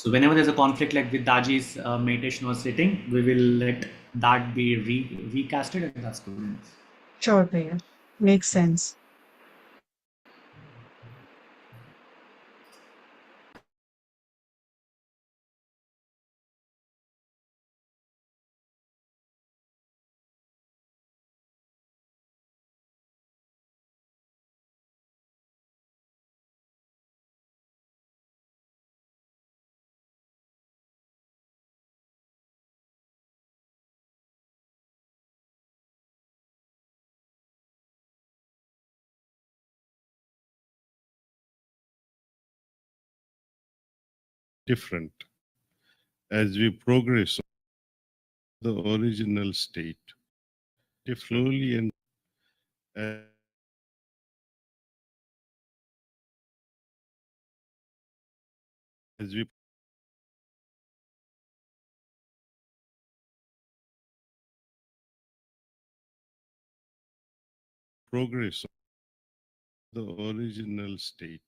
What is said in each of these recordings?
So whenever there's a conflict, like with Daji's meditation or sitting, we will let that be recasted, and that's good enough. Sure, Priya. Makes sense. Different as we progress the original state, slowly and as we progress the original state,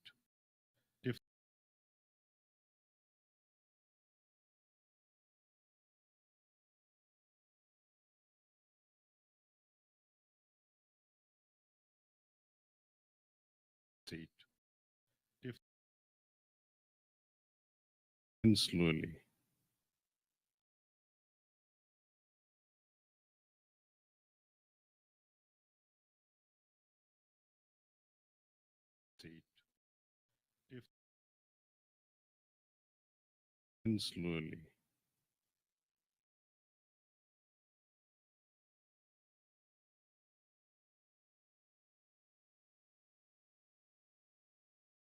state, and slowly. State, and slowly.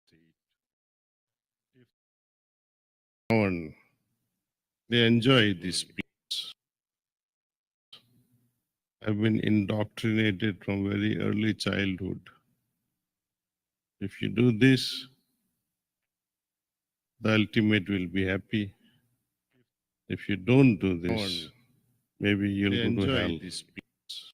State. On. They enjoy this peace. Have been indoctrinated from very early childhood. If you do this, the ultimate will be happy. If you don't do this, maybe you'll go to hell. This peace.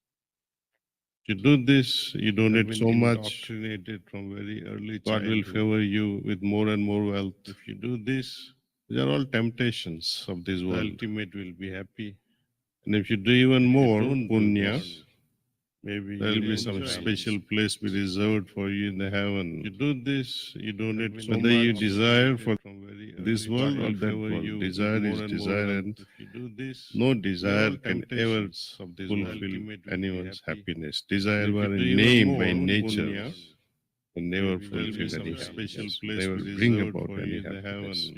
If you do this, you donate so much, from very early God will favor you with more and more wealth. If you do this, these are all temptations of this world. The ultimate will be happy. And if you do even more punya, maybe there will be some special place be reserved for you in the heaven. You do this, you donate so whether you desire for this world or that world. Desire is desire, and if you do this, no desire can ever fulfill anyone's happiness. Desire were in name by nature can never fulfill any happiness, never bring about any happiness.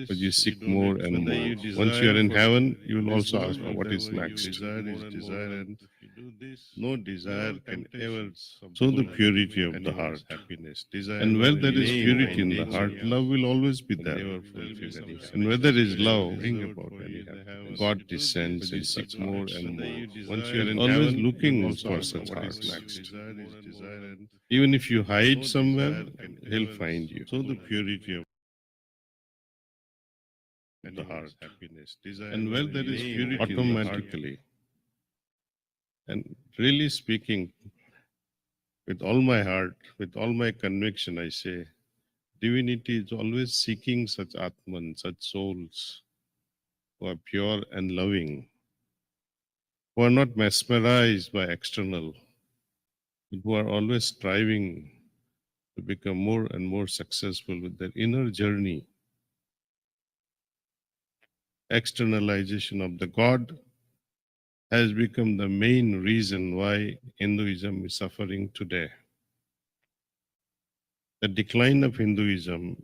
But you seek more and more. Once you are in heaven, you will also ask for what is next. Desire is desire, and no desire can ever show the purity of the heart. And where there is purity in the heart, love will always be there. And where there is love, bring about any happiness. God descends in such more and more. Once you are always looking for such hearts next. Even if you hide somewhere, he'll find you. So the purity of the heart. And where there is purity automatically. And really speaking, with all my heart, with all my conviction, I say, divinity is always seeking such Atman, such souls who are pure and loving, who are not mesmerized by external, but who are always striving to become more and more successful with their inner journey. Externalization of the God has become the main reason why Hinduism is suffering today. The decline of Hinduism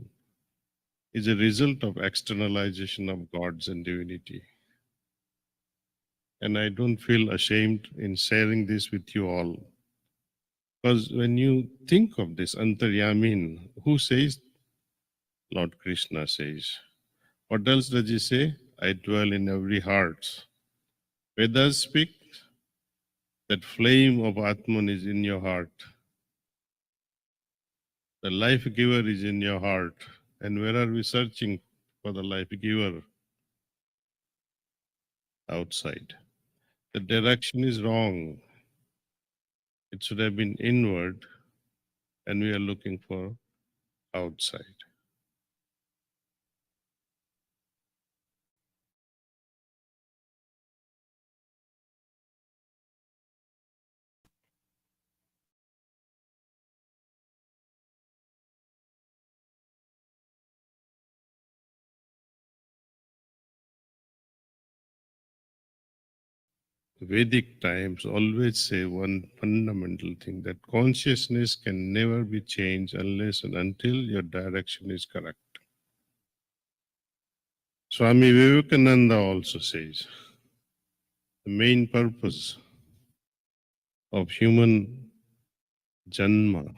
is a result of externalization of gods and divinity. And I don't feel ashamed in sharing this with you all. Because when you think of this Antaryamin, who says? Lord Krishna says. What else does he say? I dwell in every heart. Vedas speak that flame of Atman is in your heart. The life giver is in your heart. And where are we searching for the life giver? Outside. The direction is wrong. It should have been inward, and we are looking for outside. Vedic times always say one fundamental thing, that consciousness can never be changed unless and until your direction is correct. Swami Vivekananda also says the main purpose of human janma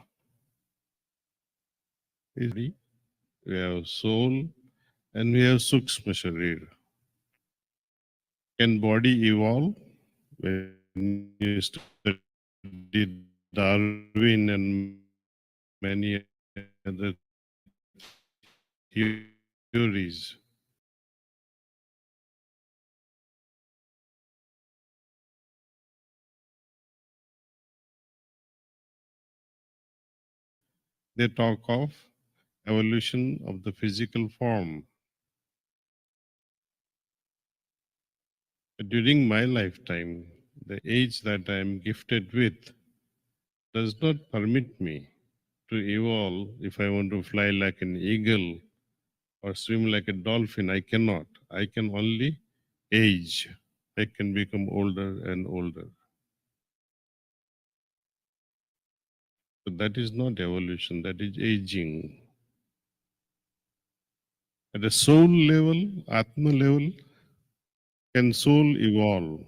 is we have soul and we have sukshma sharir. Can body evolve? When you study Darwin and many other theories, they talk of evolution of the physical form. During my lifetime, the age that I am gifted with does not permit me to evolve. If I want to fly like an eagle or swim like a dolphin, I cannot. I can only age. I can become older and older. But that is not evolution, that is aging. At a soul level, Atma level, can soul evolve?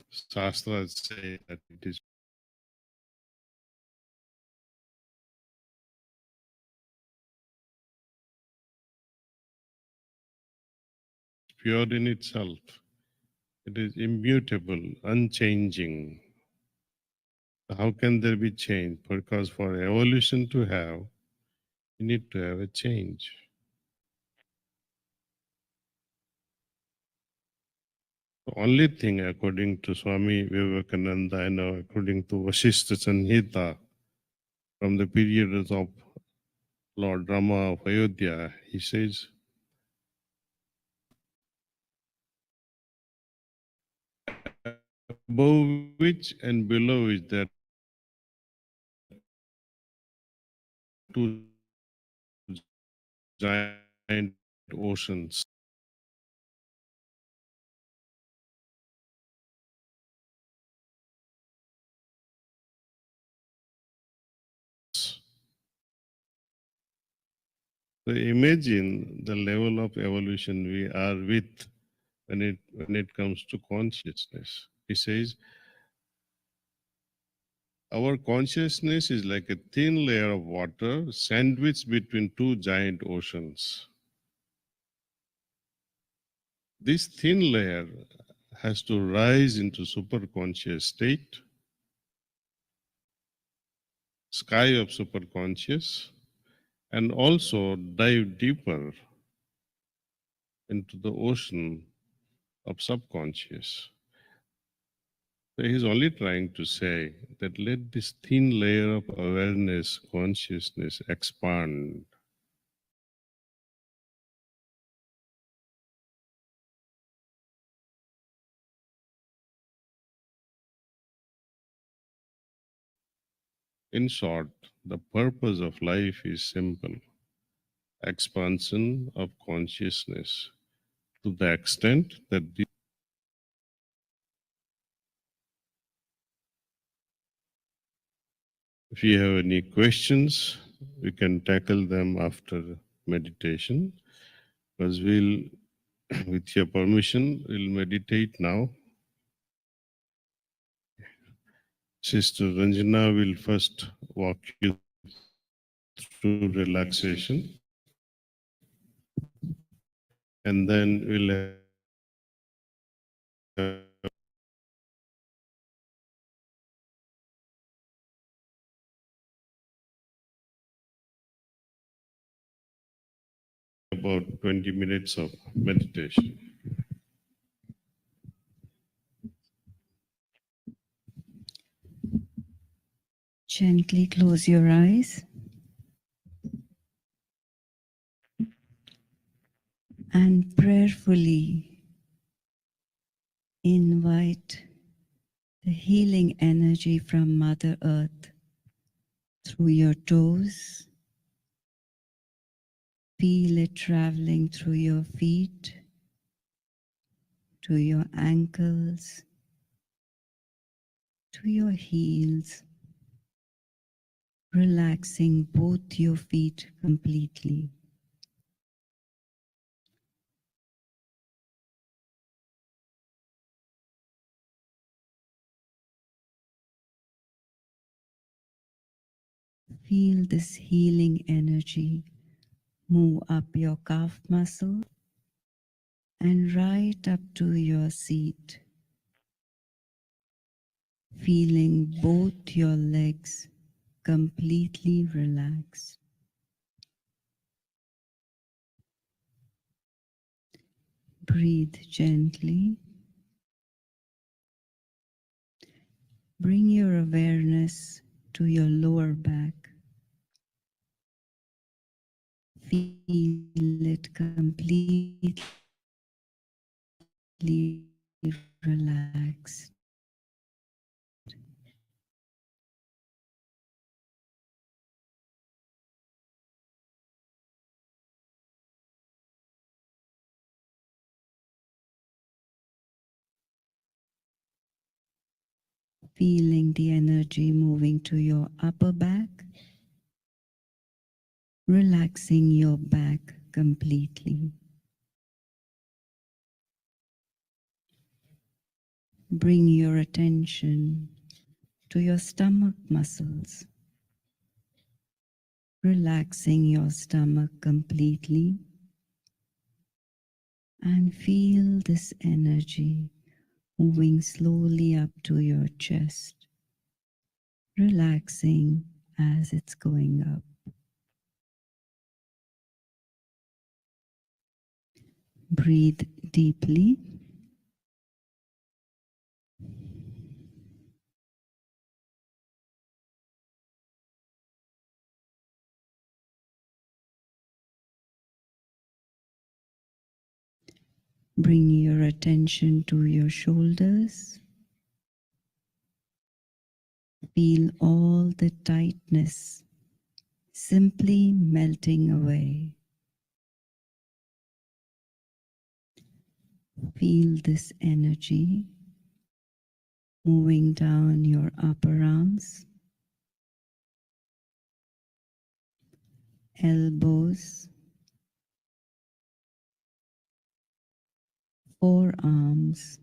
Shastras say that it is pure in itself. It is immutable, unchanging. How can there be change? Because for evolution to have, you need to have a change. The only thing, according to Swami Vivekananda and according to Vasishtha Sanhita, from the period of Lord Rama of Ayodhya, he says, above which and below which there are two giant oceans. So imagine the level of evolution we are with when it comes to consciousness. He says, our consciousness is like a thin layer of water sandwiched between two giant oceans. This thin layer has to rise into superconscious state, sky of superconscious, and also dive deeper into the ocean of subconscious. So he's only trying to say that let this thin layer of awareness, consciousness expand. In short, the purpose of life is simple: expansion of consciousness to the extent that if you have any questions, we can tackle them after meditation, because we'll, with your permission, we'll meditate now. Sister Ranjana will first walk you through relaxation, and then we'll have about 20 minutes of meditation. Gently close your eyes and prayerfully invite the healing energy from Mother Earth through your toes. Feel it traveling through your feet, to your ankles, to your heels, relaxing both your feet completely. Feel this healing energy move up your calf muscle and right up to your seat, feeling both your legs completely relaxed. Breathe gently. Bring your awareness to your lower back. Feel it completely relaxed. Feeling the energy moving to your upper back, relaxing your back completely. Bring your attention to your stomach muscles, relaxing your stomach completely, and feel this energy moving slowly up to your chest, relaxing as it's going up. Breathe deeply. Bring your attention to your shoulders. Feel all the tightness simply melting away. Feel this energy moving down your upper arms, elbows, forearms,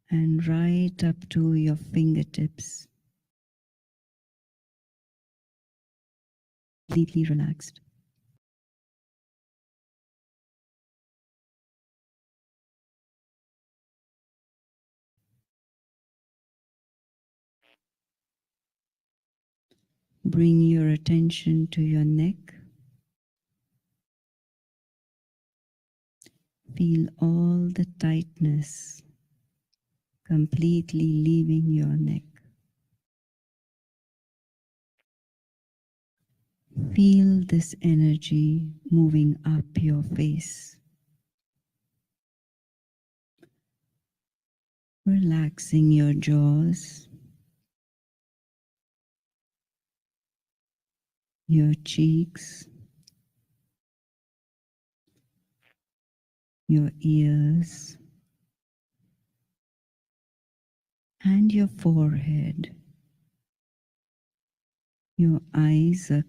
and right up to your fingertips. Completely relaxed. Bring your attention to your neck. Feel all the tightness completely leaving your neck. Feel this energy moving up your face, relaxing your jaws, your cheeks, your ears, and your forehead. Your eyes are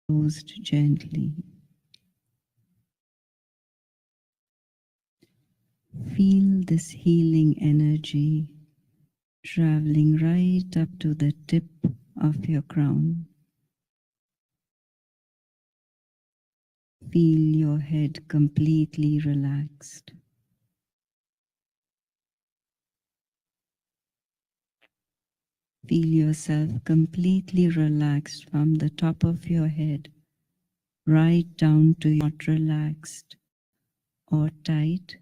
closed gently. Feel this healing energy traveling right up to the tip of your crown. Feel your head completely relaxed. Feel yourself completely relaxed from the top of your head right down to your not relaxed or tight.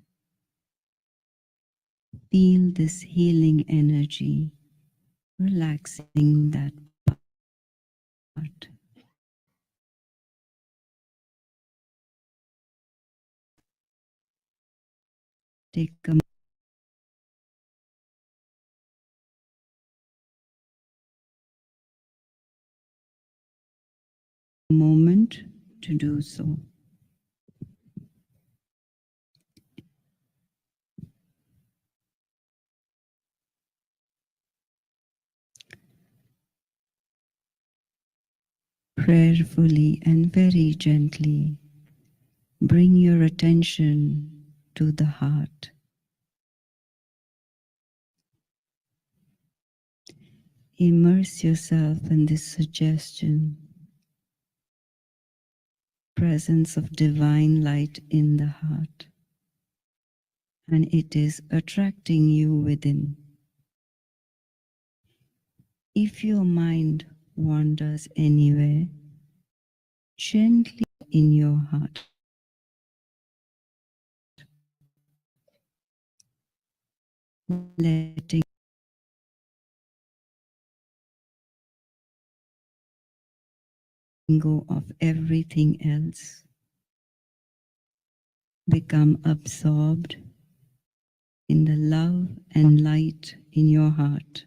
Feel this healing energy relaxing that part. Take a to do so. Prayerfully and very gently, bring your attention to the heart. Immerse yourself in this suggestion, presence of divine light in the heart, and it is attracting you within. If your mind wanders anywhere, gently in your heart, letting go of everything else. Become absorbed in the love and light in your heart.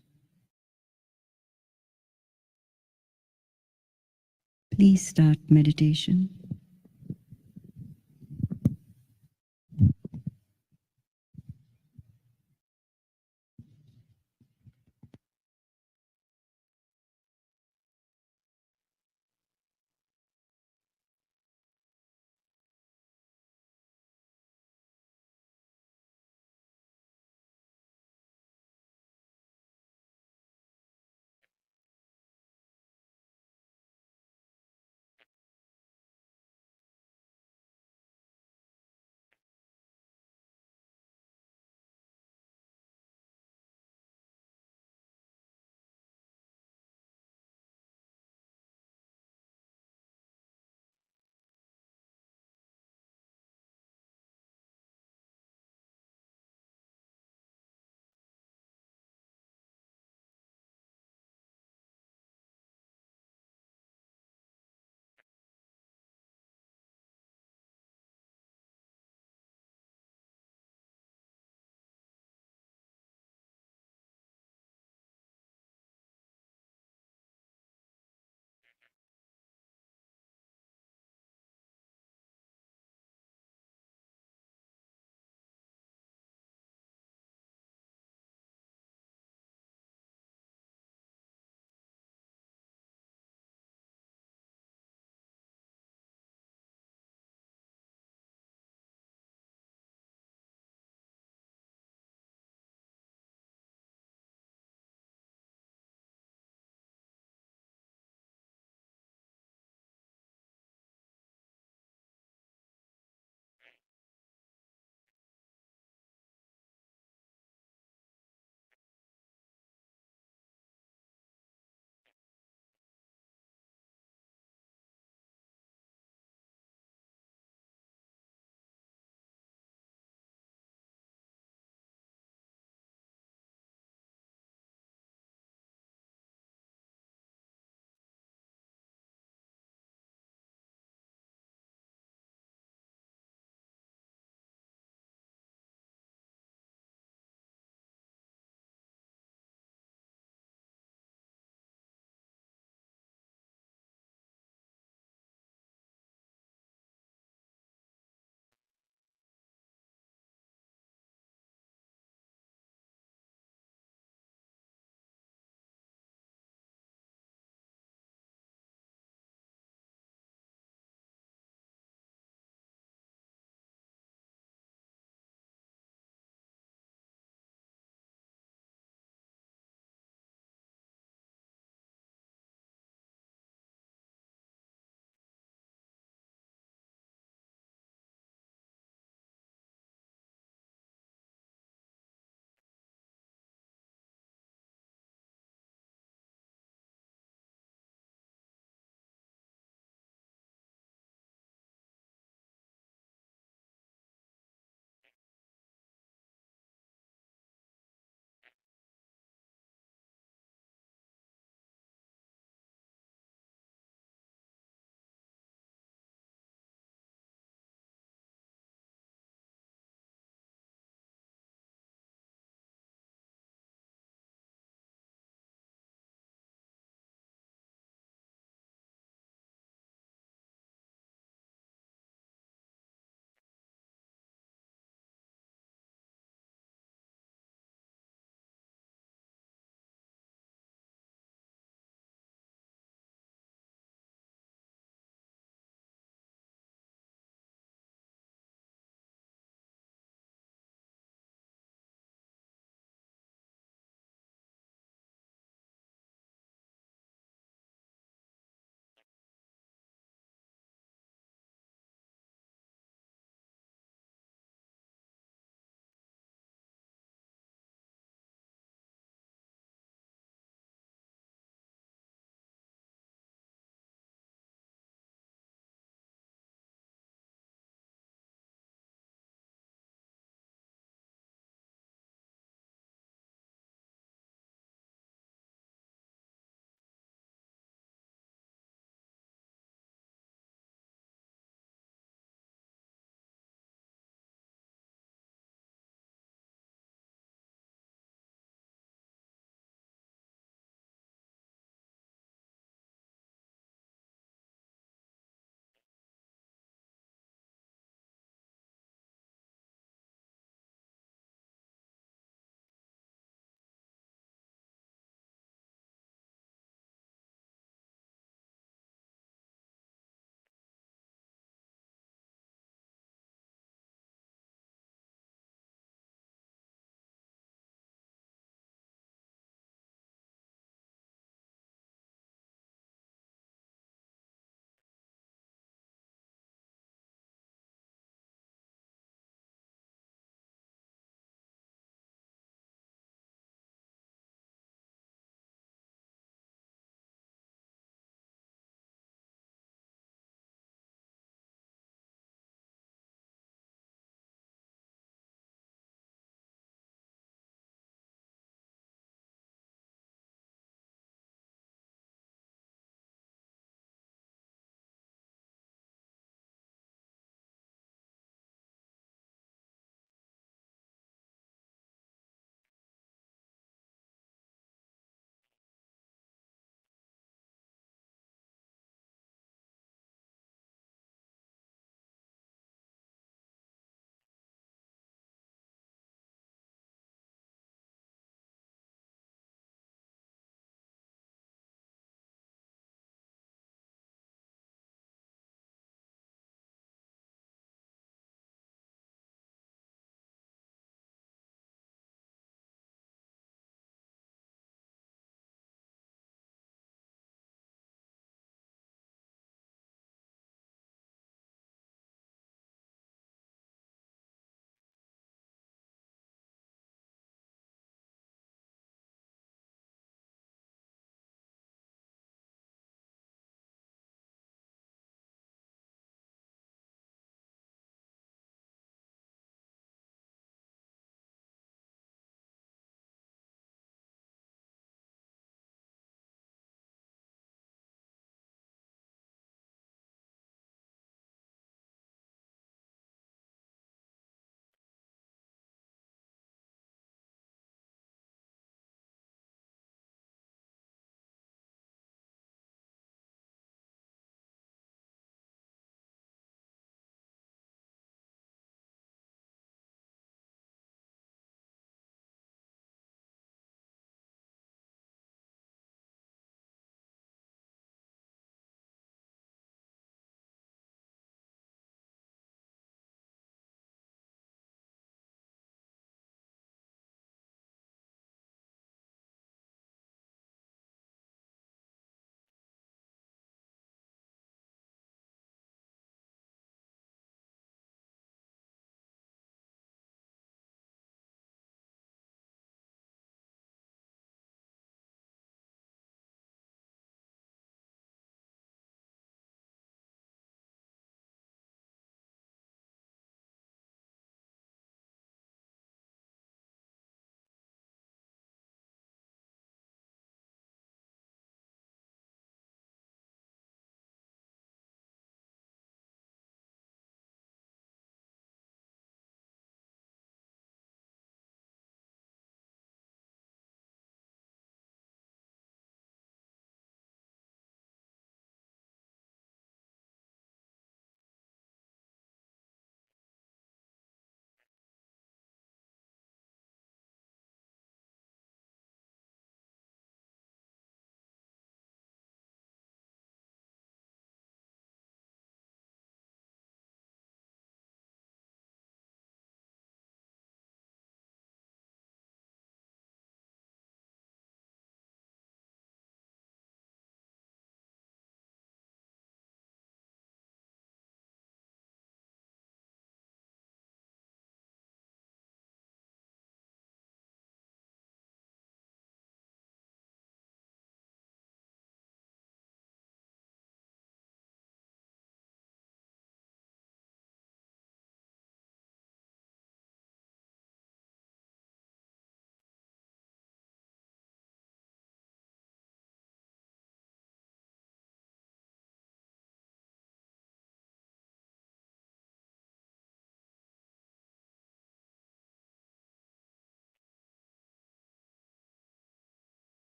Please start meditation.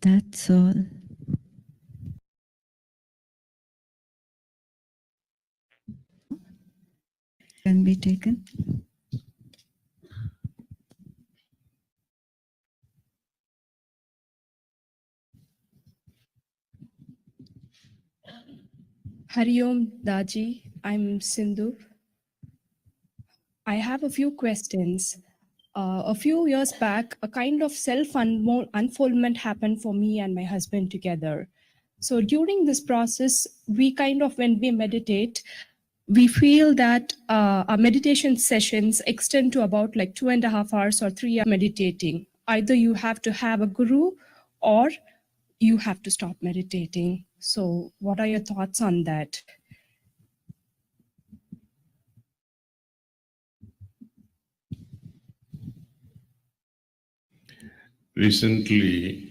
That's all. Can be taken. Hari Om Daji, I'm Sindhu. I have a few questions. A few years back, a kind of self-unfoldment happened for me and my husband together. So during this process, we kind of, when we meditate, we feel that our meditation sessions extend to about like 2.5 hours or 3 hours meditating. Either you have to have a guru or you have to stop meditating. So what are your thoughts on that? Recently,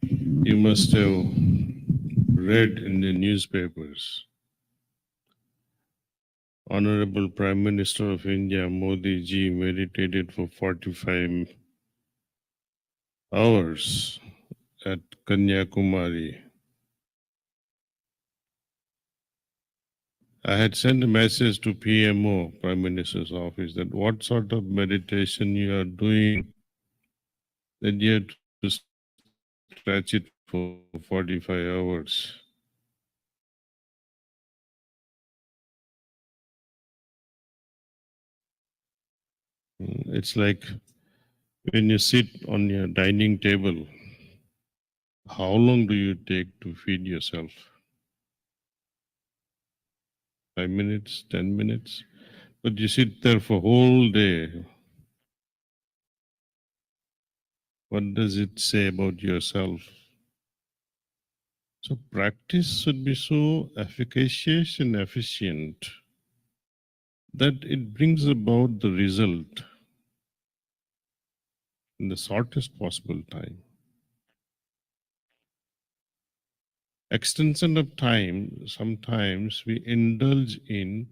you must have read in the newspapers, Honorable Prime Minister of India, Modi ji, meditated for 45 hours at Kanyakumari. I had sent a message to PMO, Prime Minister's office, that what sort of meditation you are doing, that you have to stretch it for 45 hours. It's like when you sit on your dining table, how long do you take to feed yourself? 5 minutes, 10 minutes? But you sit there for whole day. What does it say about yourself? So practice should be so efficacious and efficient that it brings about the result in the shortest possible time. Extension of time, sometimes we indulge in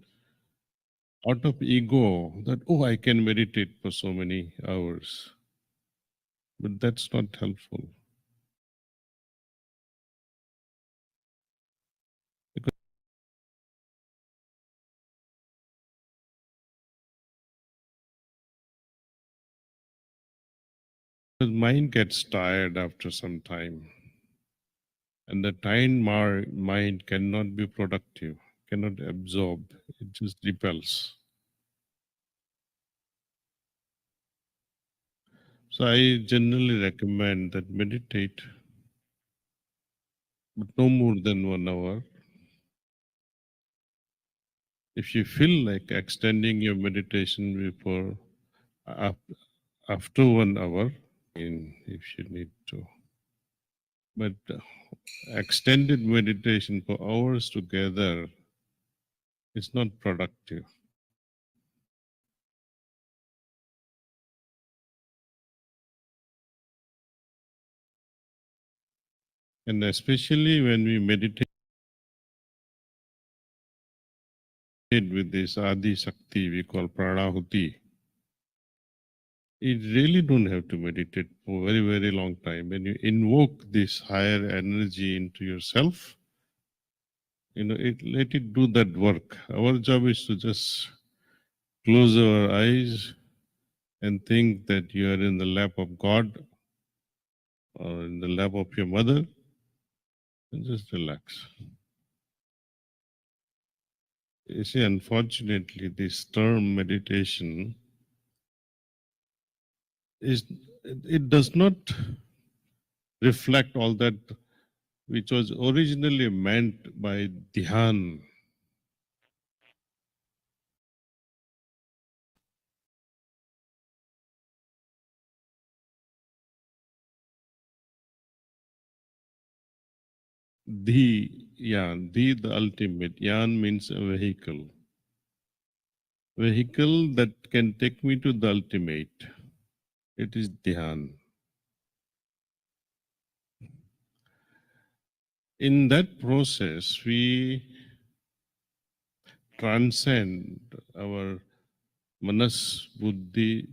out of ego that, oh, I can meditate for so many hours. But that's not helpful. Because mind gets tired after some time. And the tired mind cannot be productive, cannot absorb, it just repels. So I generally recommend that meditate, but no more than 1 hour. If you feel like extending your meditation before, after 1 hour, if you need to. But extended meditation for hours together is not productive. And especially when we meditate with this Adi Shakti we call Pranahuti, you really don't have to meditate for a very, very long time. When you invoke this higher energy into yourself, let it do that work. Our job is to just close our eyes and think that you are in the lap of God or in the lap of your mother, and just relax. You see, unfortunately, this term meditation it does not reflect all that which was originally meant by dhyan. The ultimate. Yan means a vehicle. Vehicle that can take me to the ultimate. It is dhyan. In that process, we transcend our manas, buddhi,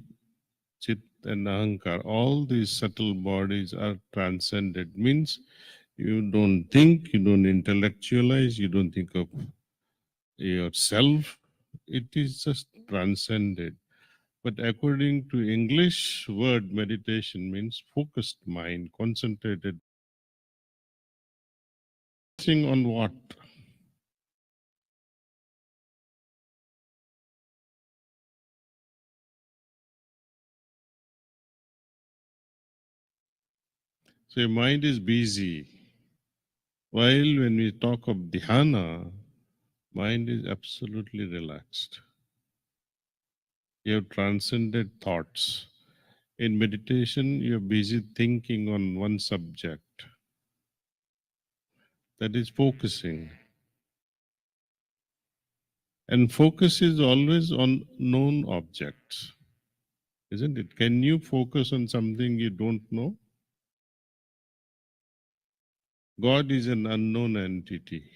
chitta, and ahankar, all these subtle bodies are transcended. Means you don't think, you don't intellectualize, you don't think of yourself. It is just transcended. But according to English word, meditation means focused mind, concentrated. Focusing on what? So your mind is busy. While when we talk of dhyana, mind is absolutely relaxed. You have transcended thoughts. In meditation, you're busy thinking on one subject. That is focusing. And focus is always on known objects, isn't it? Can you focus on something you don't know? God is an unknown entity.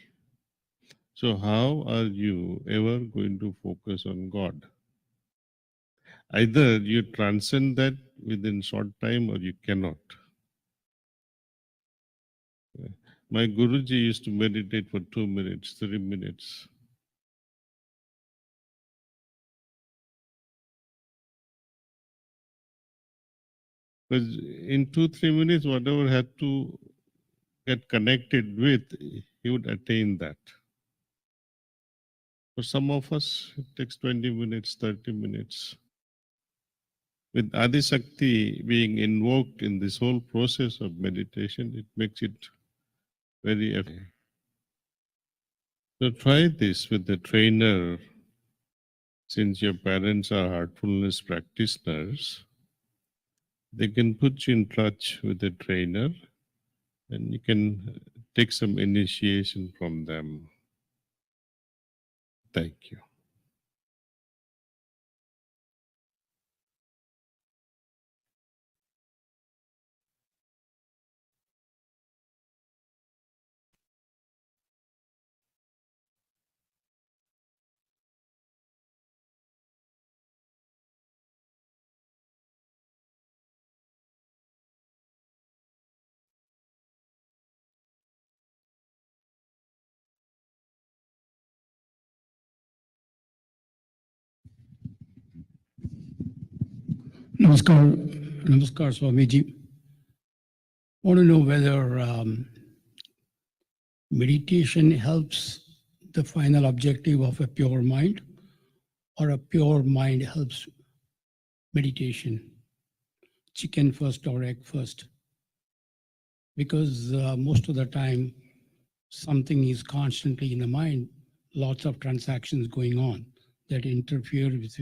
So how are you ever going to focus on God? Either you transcend that within short time or you cannot. My Guruji used to meditate for 2 minutes, 3 minutes. Because in 2-3 minutes, whatever had to get connected with, he would attain that. For some of us, it takes 20 minutes, 30 minutes. With Adi Shakti being invoked in this whole process of meditation, it makes it very effective. So try this with the trainer. Since your parents are heartfulness practitioners, they can put you in touch with the trainer and you can take some initiation from them. Thank you. Namaskar, Namaskar, Swamiji. I want to know whether meditation helps the final objective of a pure mind, or a pure mind helps meditation. Chicken first or egg first? Because most of the time, something is constantly in the mind, lots of transactions going on that interfere with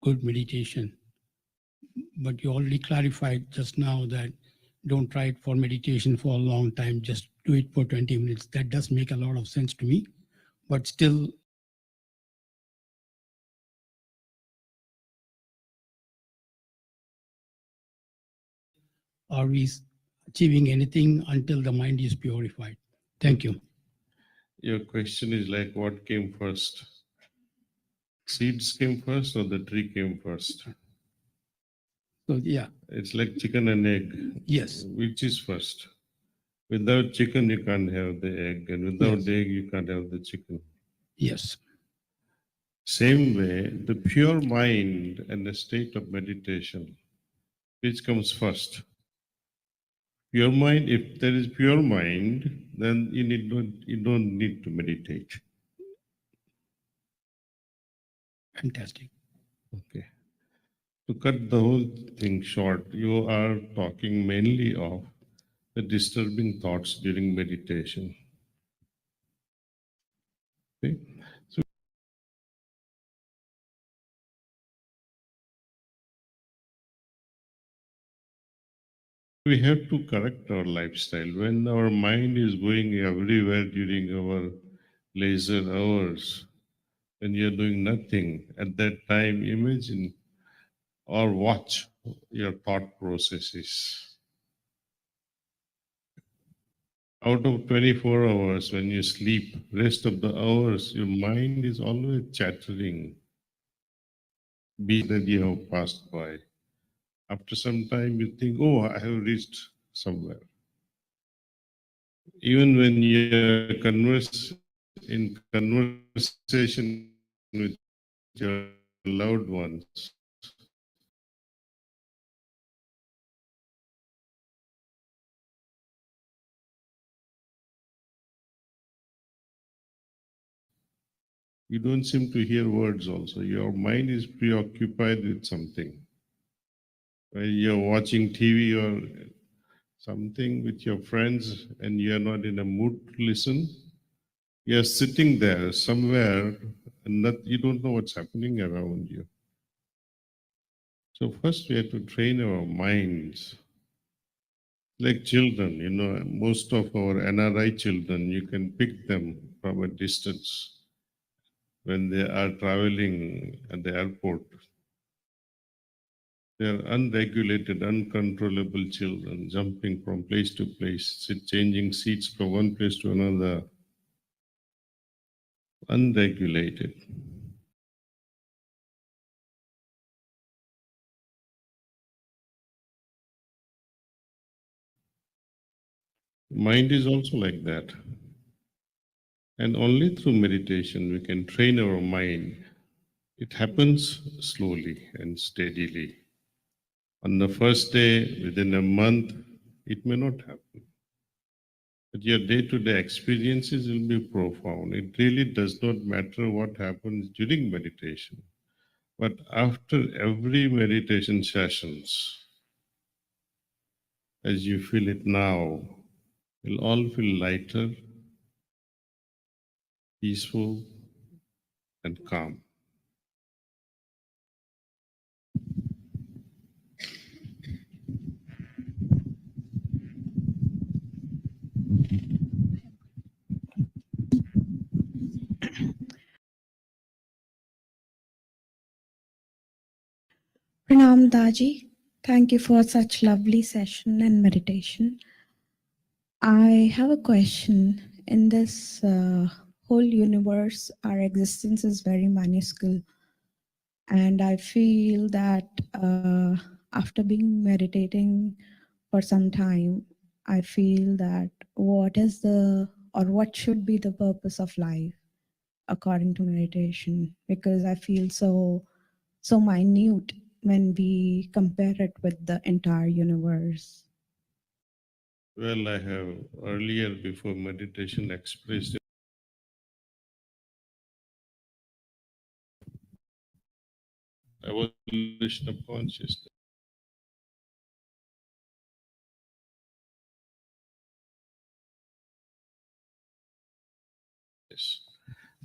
good meditation. But you already clarified just now that don't try it for meditation for a long time, just do it for 20 minutes. That does make a lot of sense to me, but still, are we achieving anything until the mind is purified? Thank you. Your question is like, what came first? Seeds came first or the tree came first? So yeah. It's like chicken and egg. Yes. Which is first? Without chicken, you can't have the egg, and without Yes. the egg, you can't have the chicken. Yes. Same way, the pure mind and the state of meditation, which comes first? Pure mind, if there is pure mind, then you don't need to meditate. Fantastic. Okay. To cut the whole thing short, you are talking mainly of the disturbing thoughts during meditation. Okay? So we have to correct our lifestyle. When our mind is going everywhere during our leisure hours, when you're doing nothing, at that time, imagine or watch your thought processes. Out of 24 hours, when you sleep, rest of the hours, your mind is always chattering. be that you have passed by. After some time, you think, oh, I have reached somewhere. Even when you're in conversation with your loved ones, you don't seem to hear words also. Your mind is preoccupied with something. When you're watching TV or something with your friends and you're not in a mood to listen, you're sitting there somewhere and you don't know what's happening around you. So first we have to train our minds. Like children, most of our NRI children, you can pick them from a distance when they are traveling at the airport. They are unregulated, uncontrollable children, jumping from place to place, changing seats from one place to another, unregulated. Mind is also like that. And only through meditation we can train our mind. It happens slowly and steadily. On the first day, within a month, it may not happen. But your day-to-day experiences will be profound. It really does not matter what happens during meditation. But after every meditation sessions, as you feel it now, you'll all feel lighter, peaceful, and calm. Pranam Daji, thank you for such lovely session and meditation. I have a question. In this whole universe, our existence is very minuscule. And I feel that after being meditating for some time, I feel that what should be the purpose of life according to meditation? Because I feel so minute when we compare it with the entire universe. Well, I have earlier, before meditation, expressed evolution of consciousness.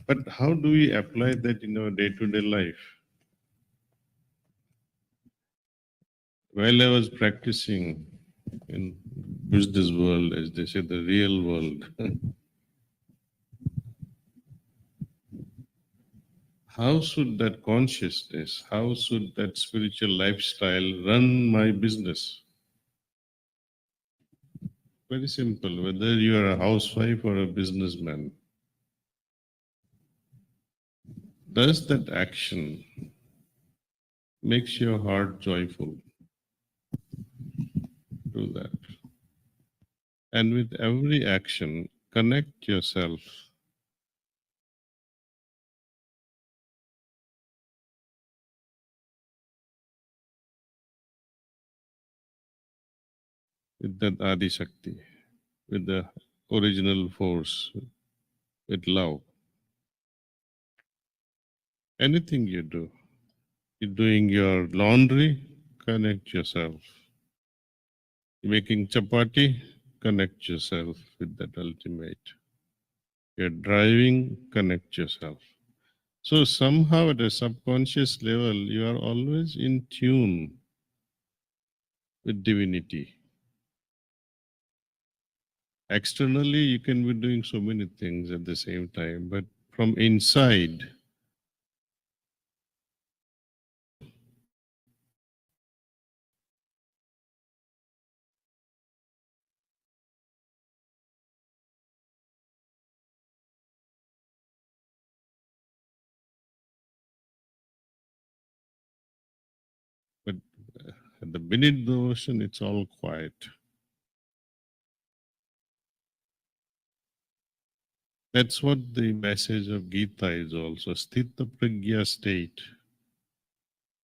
But how do we apply that in our day-to-day life? While I was practicing in business world, as they say, the real world, how should that consciousness, how should that spiritual lifestyle run my business? Very simple, whether you are a housewife or a businessman. Does that action makes your heart joyful? Do that. And with every action, connect yourself with that Adi Shakti, with the original force, with love. Anything you do, you're doing your laundry, connect yourself. You're making chapati, connect yourself with that ultimate. You're driving, connect yourself. So somehow at a subconscious level, you are always in tune with divinity. Externally, you can be doing so many things at the same time, but from inside, At the beneath the ocean, it's all quiet. That's what the message of Gita is also. Sthita Pragya state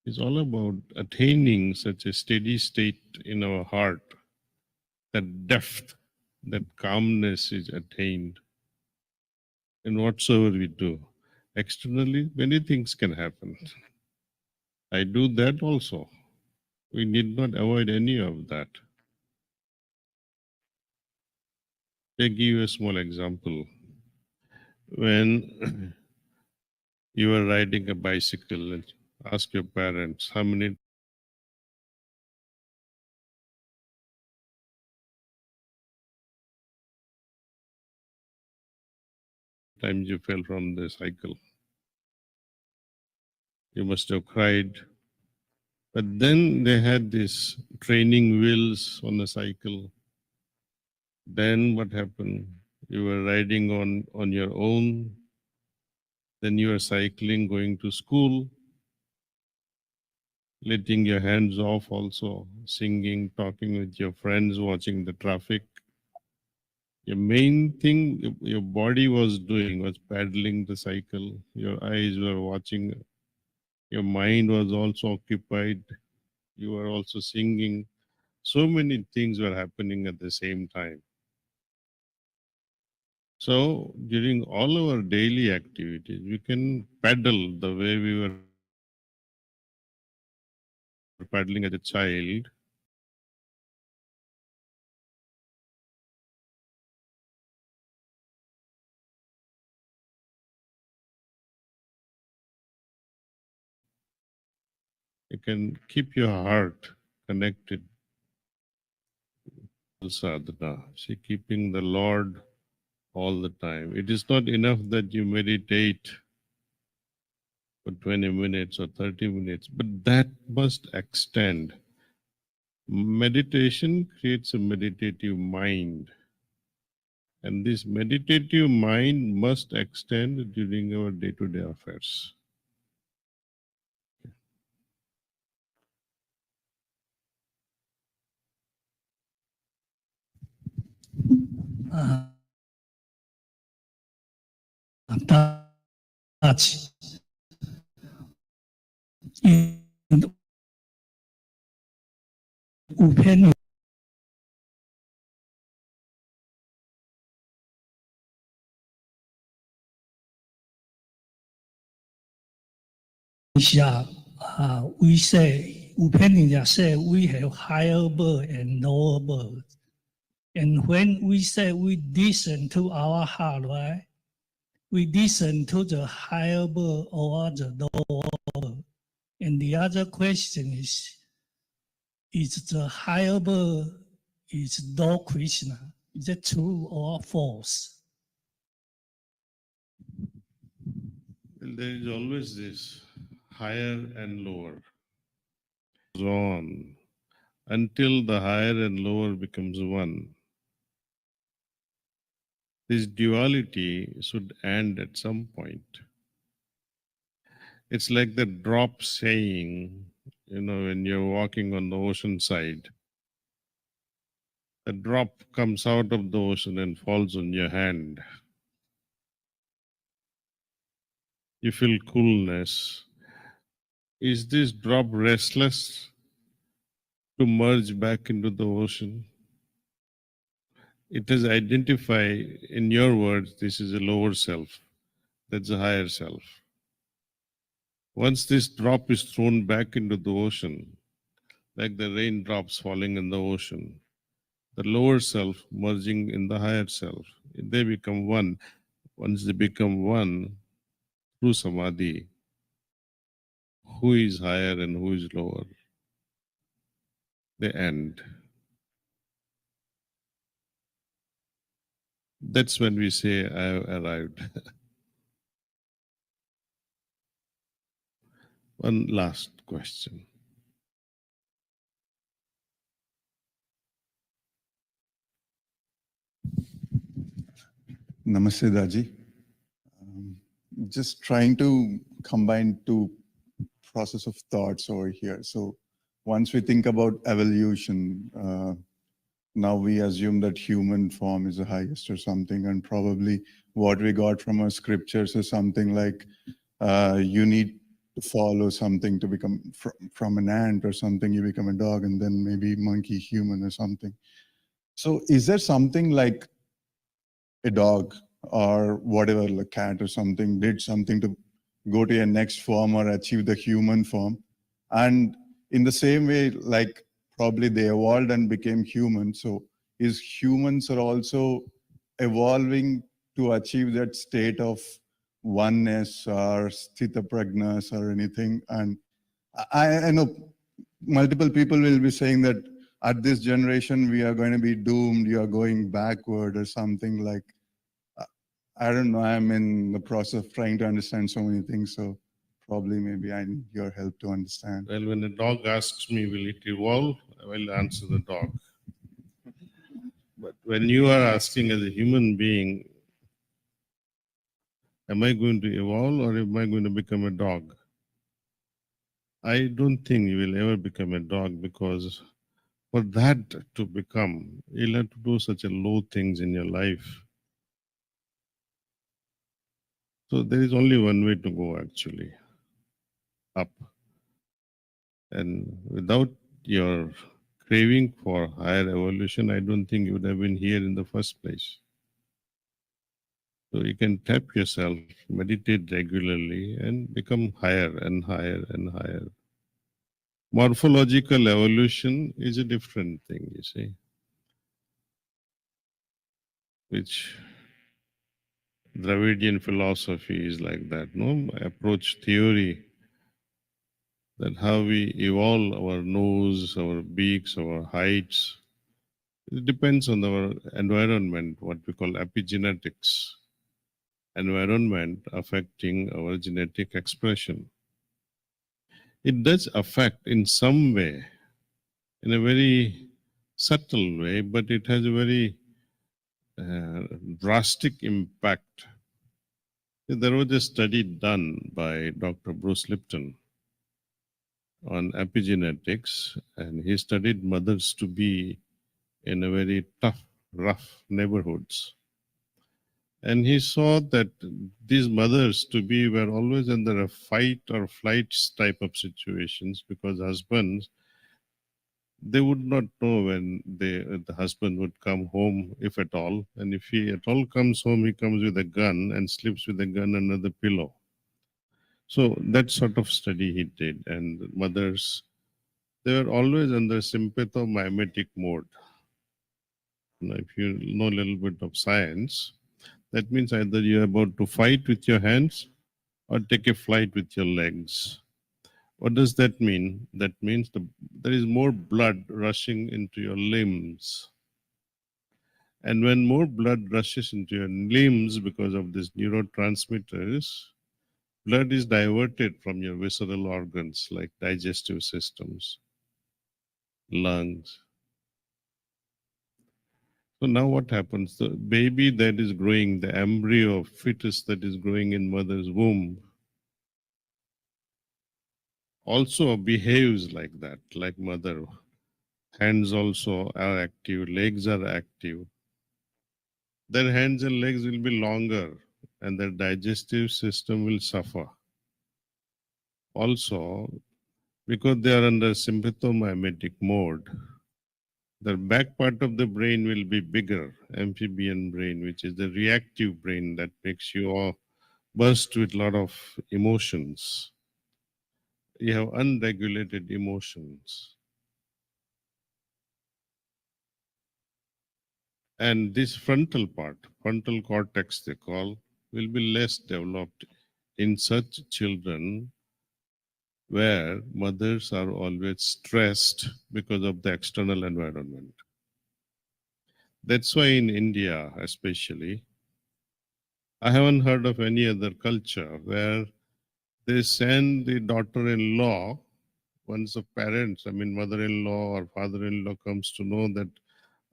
is all about attaining such a steady state in our heart, that depth, that calmness is attained in whatsoever we do. Externally, many things can happen. I do that also. We need not avoid any of that. I give you a small example. When you are riding a bicycle, and ask your parents how many times you fell from the cycle. You must have cried. But then they had this training wheels on the cycle. Then what happened? You were riding on your own. Then you were cycling, going to school, letting your hands off also, singing, talking with your friends, watching the traffic. Your main thing your body was doing was paddling the cycle. Your eyes were watching. Your mind was also occupied. You were also singing. So many things were happening at the same time. So during all our daily activities, we can paddle the way we were paddling as a child. You can keep your heart connected to sadhana. See, keeping the Lord all the time. It is not enough that you meditate for 20 minutes or 30 minutes, but that must extend. Meditation creates a meditative mind. And this meditative mind must extend during our day-to-day affairs. Touch. And open we say, Upenya say we have higher bird and lower bird. And when we say we listen to our heart, right? We listen to the higher bird or the lower bird. And the other question is the higher bird is Lord Krishna? Is it true or false? Well, there is always this higher and lower. On until the higher and lower becomes one. This duality should end at some point. It's like the drop saying, when you're walking on the ocean side, a drop comes out of the ocean and falls on your hand. You feel coolness. Is this drop restless to merge back into the ocean? It is identify, in your words, this is a lower self. That's a higher self. Once this drop is thrown back into the ocean, like the raindrops falling in the ocean, the lower self merging in the higher self, they become one. Once they become one, through samadhi, who is higher and who is lower, they end. That's when we say, I have arrived. One last question. Namaste, Daji. Just trying to combine two process of thoughts over here. So once we think about evolution, now we assume that human form is the highest or something, and probably what we got from our scriptures is something like you need to follow something to become from an ant or something, you become a dog, and then maybe monkey, human or something. So is there something like a dog or whatever, like cat or something, did something to go to a next form or achieve the human form? And in the same way, like probably they evolved and became human. So is humans are also evolving to achieve that state of oneness or sthita prajnas or anything? And I know multiple people will be saying that at this generation, we are going to be doomed, you are going backward or something like, I don't know, I'm in the process of trying to understand so many things. So probably maybe I need your help to understand. Well, when a dog asks me, will it evolve? I will answer the dog. But when you are asking as a human being, am I going to evolve or am I going to become a dog? I don't think you will ever become a dog, because for that to become, you'll have to do such a low things in your life. So there is only one way to go, actually, up. And without your craving for higher evolution, I don't think you would have been here in the first place. So you can tap yourself, meditate regularly, and become higher and higher and higher. Morphological evolution is a different thing, you see, which Dravidian philosophy is like that, no? Approach theory, that how we evolve our nose, our beaks, our heights. It depends on our environment, what we call epigenetics. Environment affecting our genetic expression. It does affect in some way, in a very subtle way, but it has a very drastic impact. There was a study done by Dr. Bruce Lipton on epigenetics, and he studied mothers to be in a very tough, rough neighborhoods. And he saw that these mothers to be were always under a fight or flight type of situations, because husbands, they would not know when the husband would come home, if at all. And if he at all comes home, he comes with a gun and sleeps with a gun under the pillow. So that sort of study he did. And mothers, they were always under sympathomimetic mode. Now, if you know a little bit of science, that means either you're about to fight with your hands or take a flight with your legs. What does that mean? That means there is more blood rushing into your limbs. And when more blood rushes into your limbs because of these neurotransmitters, blood is diverted from your visceral organs like digestive systems, lungs. So now what happens? The baby that is growing, the embryo fetus that is growing in mother's womb, also behaves like that, like mother. Hands also are active, legs are active. Their hands and legs will be longer and their digestive system will suffer. Also, because they are under sympathomimetic mode, the back part of the brain will be bigger, amphibian brain, which is the reactive brain that makes you all burst with a lot of emotions. You have unregulated emotions. And this frontal part, frontal cortex they call, will be less developed in such children where mothers are always stressed because of the external environment. That's why in India especially, I haven't heard of any other culture where they send the daughter-in-law, once the parents, I mean mother-in-law or father-in-law comes to know that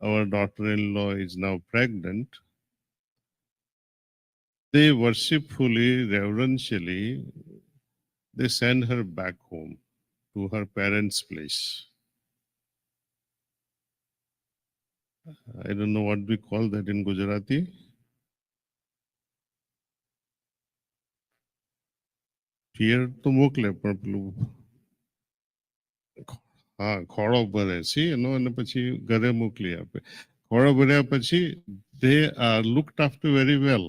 our daughter-in-law is now pregnant, they worshipfully, reverentially, they send her back home. to her parents' place. I don't know what we call that in Gujarati. Fear to mokle પણ પેલું ખોળો ભરે છે એનો અને પછી ઘરે મોકલી આપે. ખોળો ભર્યા પછી they are looked after very well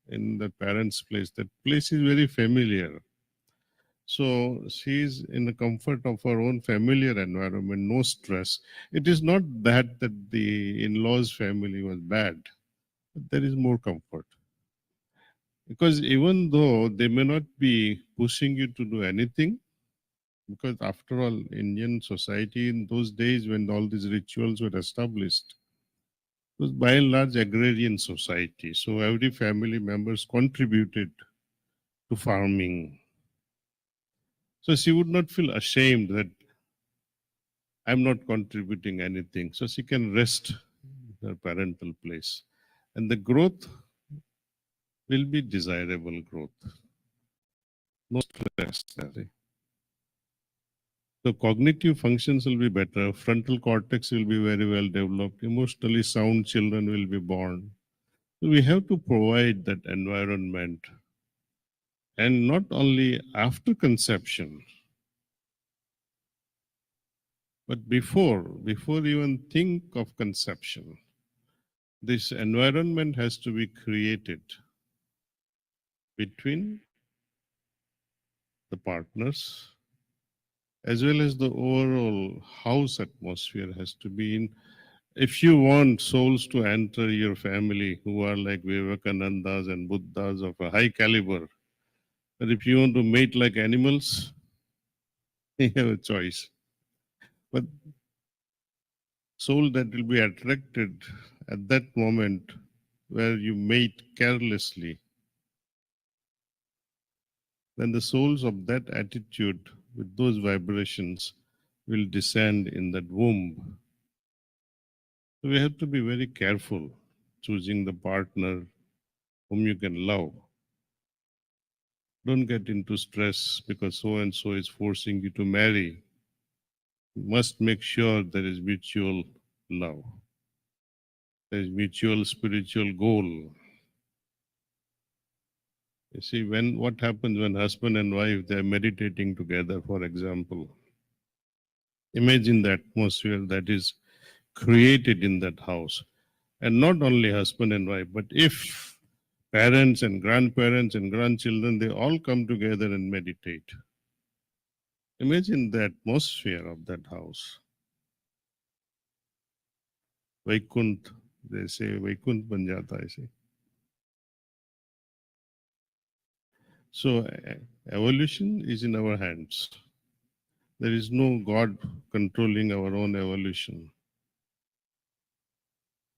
in the parents' place. That place is very familiar. So she is in the comfort of her own familiar environment, no stress. It is not that the in-laws family was bad, but there is more comfort. Because even though they may not be pushing you to do anything, because after all, Indian society in those days when all these rituals were established, it was by and large agrarian society. So every family members contributed to farming. So she would not feel ashamed that I'm not contributing anything. So she can rest in her parental place. And the growth will be desirable growth. No stress. So cognitive functions will be better. Frontal cortex will be very well developed. Emotionally sound children will be born. So we have to provide that environment. And not only after conception, but before even think of conception, this environment has to be created between the partners, as well as the overall house atmosphere has to be in. If you want souls to enter your family who are like Vivekanandas and Buddhas of a high caliber, but if you want to mate like animals, you have a choice. But soul that will be attracted at that moment where you mate carelessly, then the souls of that attitude with those vibrations will descend in that womb. So we have to be very careful choosing the partner whom you can love. Don't get into stress because so and so is forcing you to marry. You must make sure there is mutual love. There is mutual spiritual goal. You see, what happens when husband and wife, they are meditating together, for example. Imagine the atmosphere that is created in that house. And not only husband and wife, but if parents and grandparents and grandchildren, they all come together and meditate. Imagine the atmosphere of that house. Vaikunt, they say, Vaikunt ban jata hai, say. So evolution is in our hands. There is no God controlling our own evolution.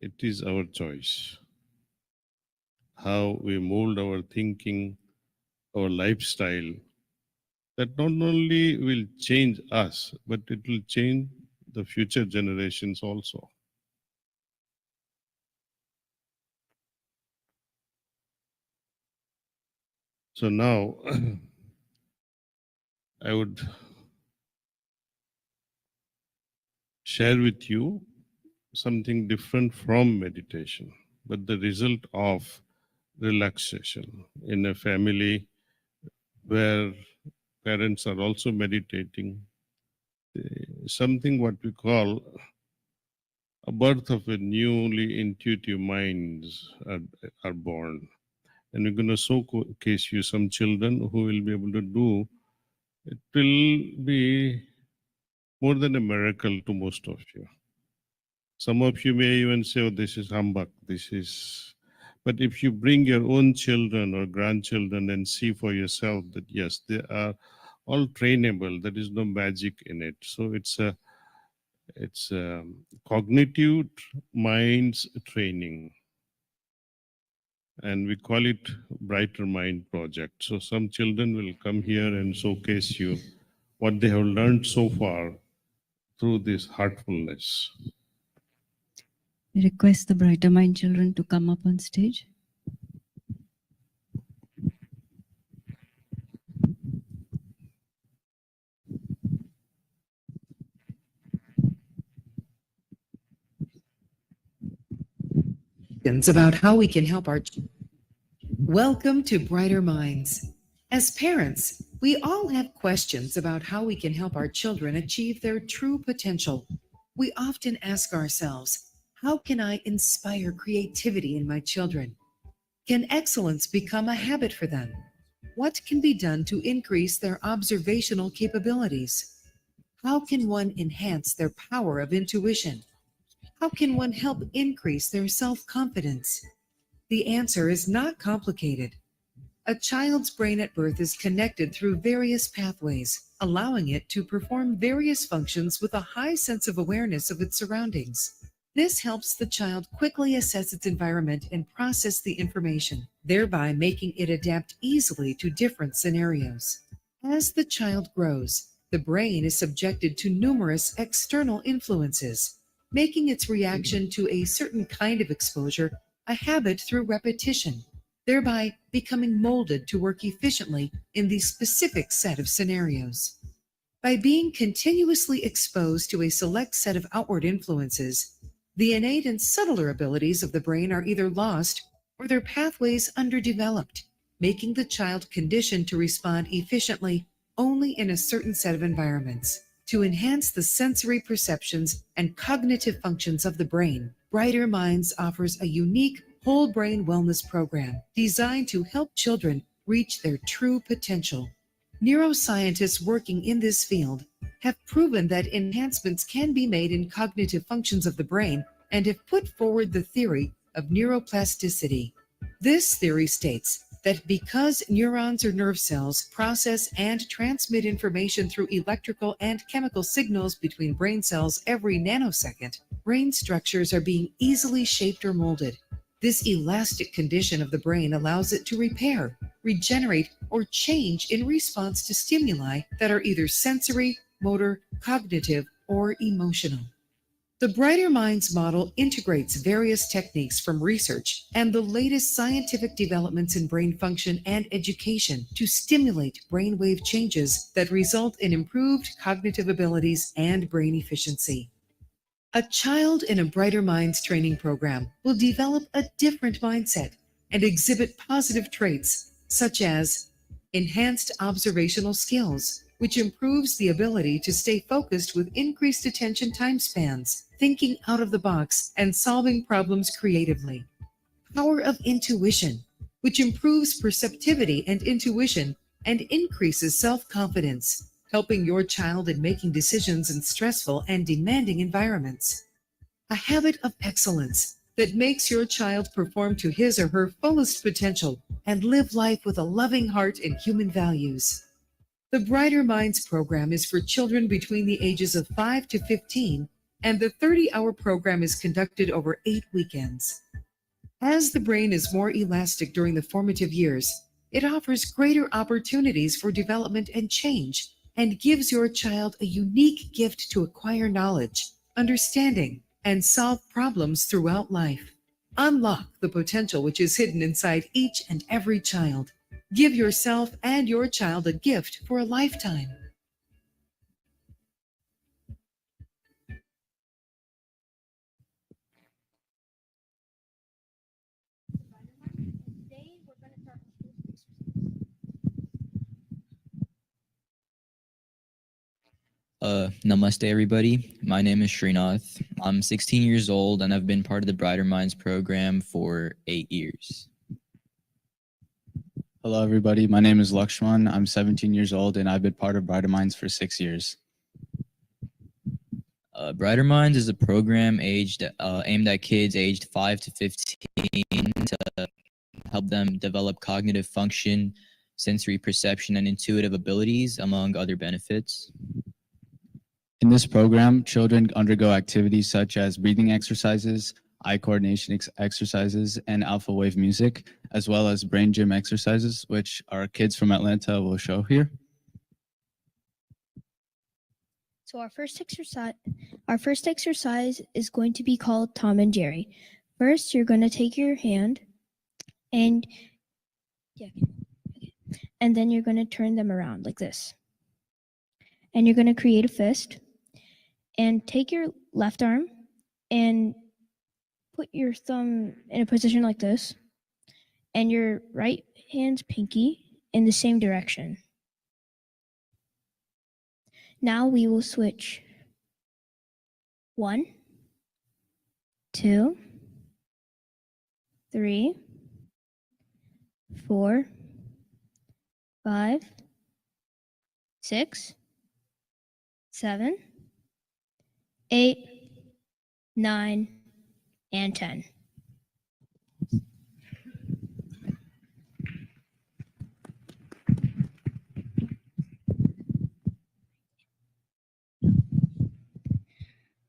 It is our choice. How we mold our thinking, our lifestyle, that not only will change us, but it will change the future generations also. So now I would share with you something different from meditation, but the result of relaxation in a family where parents are also meditating. Something what we call a birth of a newly intuitive minds are born. And we're going to showcase you some children who will be able to do. It will be more than a miracle to most of you. Some of you may even say, oh, this is humbug, but if you bring your own children or grandchildren and see for yourself that yes, they are all trainable, there is no magic in it. So it's a cognitive minds training. And we call it Brighter Mind Project. So some children will come here and showcase you what they have learned so far through this heartfulness. Request the Brighter Mind children to come up on stage. about how we can help our Welcome to Brighter Minds. As parents, we all have questions about how we can help our children achieve their true potential. We often ask ourselves, how can I inspire creativity in my children? Can excellence become a habit for them? What can be done to increase their observational capabilities? How can one enhance their power of intuition? How can one help increase their self-confidence? The answer is not complicated. A child's brain at birth is connected through various pathways, allowing it to perform various functions with a high sense of awareness of its surroundings. This helps the child quickly assess its environment and process the information, thereby making it adapt easily to different scenarios. As the child grows, the brain is subjected to numerous external influences, making its reaction to a certain kind of exposure a habit through repetition, thereby becoming molded to work efficiently in the specific set of scenarios. By being continuously exposed to a select set of outward influences, the innate and subtler abilities of the brain are either lost or their pathways underdeveloped, making the child conditioned to respond efficiently only in a certain set of environments. To enhance the sensory perceptions and cognitive functions of the brain, Brighter Minds offers a unique whole brain wellness program designed to help children reach their true potential. Neuroscientists working in this field have proven that enhancements can be made in cognitive functions of the brain and have put forward the theory of neuroplasticity. This theory states that because neurons or nerve cells process and transmit information through electrical and chemical signals between brain cells every nanosecond, brain structures are being easily shaped or molded. This elastic condition of the brain allows it to repair, regenerate, or change in response to stimuli that are either sensory, motor, cognitive, or emotional. The Brighter Minds model integrates various techniques from research and the latest scientific developments in brain function and education to stimulate brainwave changes that result in improved cognitive abilities and brain efficiency. A child in a Brighter Minds training program will develop a different mindset and exhibit positive traits such as enhanced observational skills, which improves the ability to stay focused with increased attention time spans, thinking out of the box, and solving problems creatively. Power of intuition, which improves perceptivity and intuition and increases self-confidence, helping your child in making decisions in stressful and demanding environments. A habit of excellence that makes your child perform to his or her fullest potential and live life with a loving heart and human values. The Brighter Minds program is for children between the ages of 5 to 15, and the 30-hour program is conducted over 8 weekends. As the brain is more elastic during the formative years, it offers greater opportunities for development and change and gives your child a unique gift to acquire knowledge, understanding, and solve problems throughout life. Unlock the potential which is hidden inside each and every child. Give yourself and your child a gift for a lifetime. Namaste, everybody. My name is Srinath. I'm 16 years old and I've been part of the Brighter Minds program for 8 years. Hello, everybody. My name is Lakshman. I'm 17 years old and I've been part of Brighter Minds for 6 years. Brighter Minds is a program aimed at kids aged 5 to 15 to help them develop cognitive function, sensory perception, and intuitive abilities, among other benefits. In this program, children undergo activities such as breathing exercises, eye coordination exercises, and alpha wave music, as well as brain gym exercises, which our kids from Atlanta will show here. So our first exercise is going to be called Tom and Jerry. First, you're going to take your hand and then you're going to turn them around like this. And you're going to create a fist and take your left arm and put your thumb in a position like this and your right hand's pinky in the same direction. Now we will switch. 1, 2, 3, 4, 5, 6, 7, 8, 9, and 10.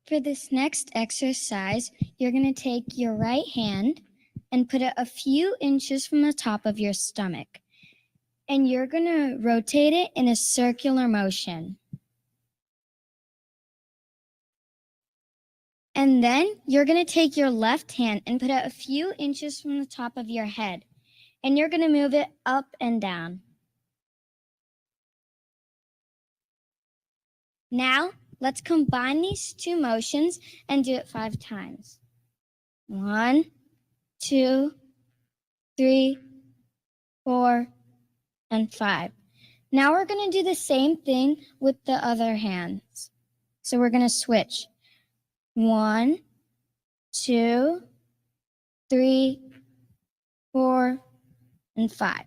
For this next exercise, you're going to take your right hand and put it a few inches from the top of your stomach. And you're going to rotate it in a circular motion. And then you're going to take your left hand and put it a few inches from the top of your head. And you're going to move it up and down. Now, let's combine these two motions and do it 5 times. 1, 2, 3, 4, and 5. Now we're going to do the same thing with the other hands. So we're going to switch. 1, 2, 3, 4, and 5.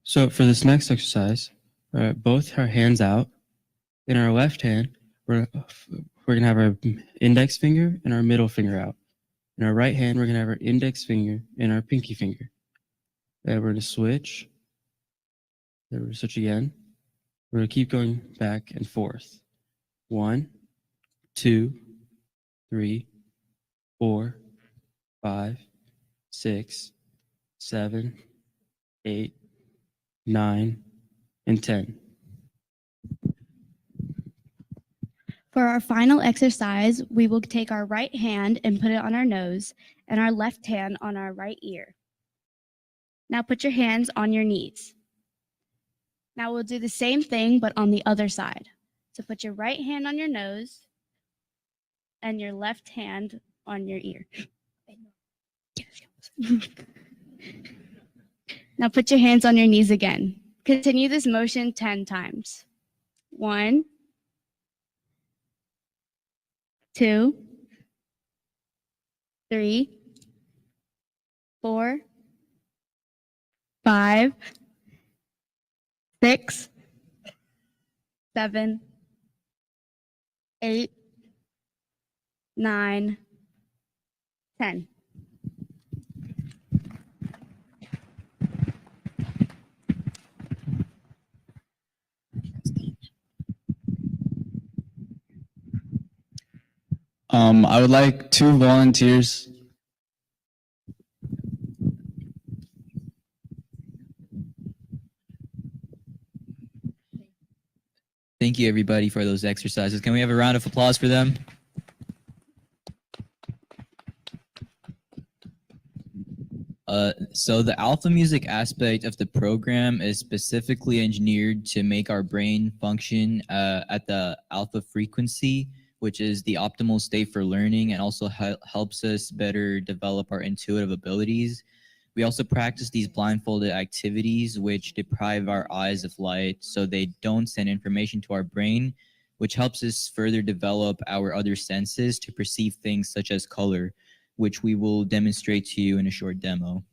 So for this next exercise, both our hands out. In our left hand, we're going to have our index finger and our middle finger out. In our right hand, we're going to have our index finger and our pinky finger. And we're going to switch. Then we're going to switch again. We're going to keep going back and forth. 1, 2, 3, 4, 5, 6, 7, 8, 9, and 10. For our final exercise, we will take our right hand and put it on our nose and our left hand on our right ear. Now put your hands on your knees. Now we'll do the same thing, but on the other side. So put your right hand on your nose and your left hand on your ear. Now put your hands on your knees again. Continue this motion 10 times. 1, 2, 3, 4, 5, 6, 7, 8, 9, 10. I would like 2 volunteers. Thank you, everybody, for those exercises. Can we have a round of applause for them? So the alpha music aspect of the program is specifically engineered to make our brain function at the alpha frequency, which is the optimal state for learning, and also helps us better develop our intuitive abilities. We also practice these blindfolded activities which deprive our eyes of light so they don't send information to our brain, which helps us further develop our other senses to perceive things such as color, which we will demonstrate to you in a short demo.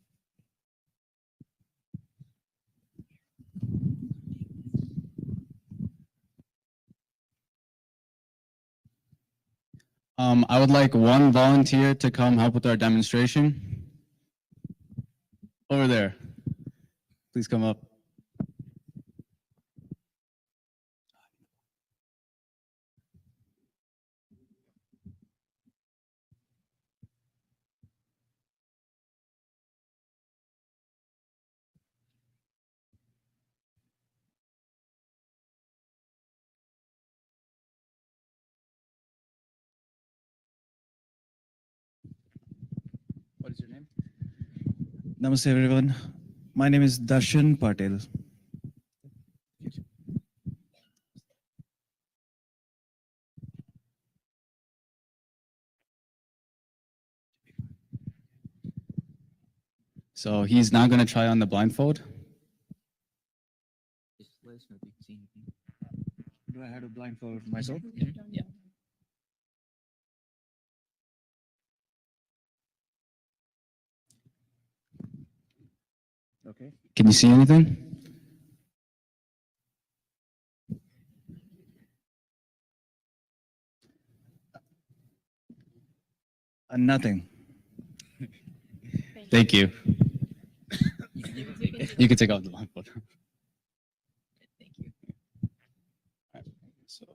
I would like 1 volunteer to come help with our demonstration. Over there. Please come up. What is your name? Namaste everyone. My name is Darshan Patel. So he's now going to try on the blindfold. Do I have to blindfold myself? Yeah. Okay. Can you see anything? Nothing. Thank you. You can take off the blindfold. Thank you. All right. So,